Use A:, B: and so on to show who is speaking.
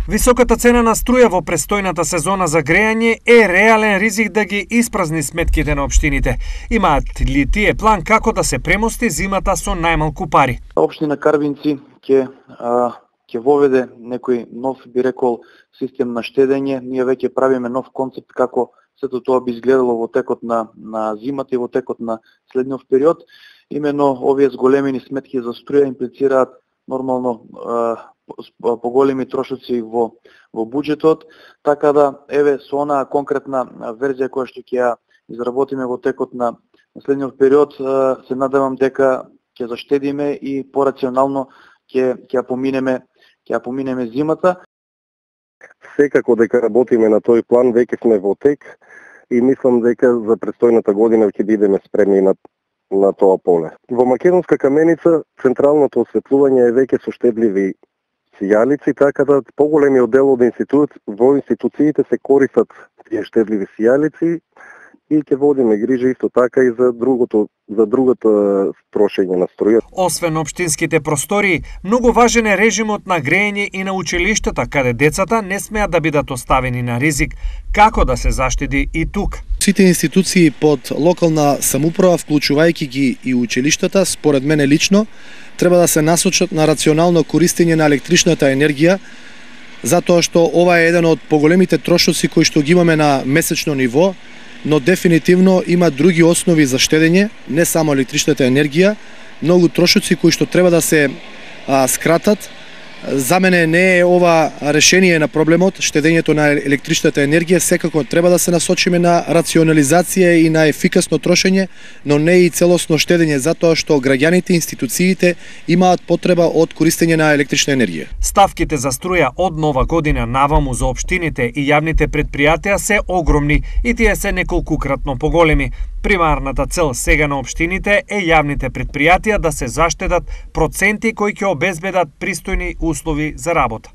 A: Високата цена на струја во престојната сезона за грејање е реален ризик да ги испразни сметките на општините. Имаат ли тие план како да се премости зимата со најмалку пари?
B: Општина Карвинци ќе воведе некој нов, би рекол, систем на штедење. Ние веќе правиме нов концепт како сето тоа би изгледало во текот на зимата и во текот на следниот период. Имено овие зголемени сметки за струја имплицираат нормално поголеми трошоци во буџетот, така да еве со онаа конкретна верзија која што ќе ја изработиме во текот на следниот период, се надевам дека ќе заштедиме и порационално ќе ја поминеме зимата.
C: Секако дека работиме на тој план, веќе сме во тек и мислам дека за престојната година ќе бидеме спремни на тоа поле. Во Македонска каменица централното осветлување е веќе со штедливи сијалици, така да поголемиот дел од во институциите се користат тие штедливи сијалици и ќе водиме грижа исто така и за другото трошење на струја.
A: Освен општинските простории, многу важен е режимот на грејење и на училиштата, каде децата не смеат да бидат оставени на ризик. Како да се заштеди и тук?
D: Сите институции под локална самоуправа, вклучувајќи ги и училиштата, според мене лично, треба да се насочат на рационално користење на електричната енергија, затоа што ова е еден од поголемите трошоци кои што ги имаме на месечно ниво, но дефинитивно има други основи за штедење, не само електричната енергија, многу трошоци кои што треба да се скратат. За мене не е ова решение на проблемот, штедењето на електричната енергија, секако треба да се насочиме на рационализација и на ефикасно трошење, но не и целосно штедење, затоа што граѓаните и институциите имаат потреба од користење на електрична енергија.
A: Ставките за струја од нова година наваму за општините и јавните предпријатија се огромни и тие се неколкукратно поголеми. Примарната цел сега на општините е јавните предпријатија да се заштедат проценти кои ќе обезбедат пристојни услови за работа.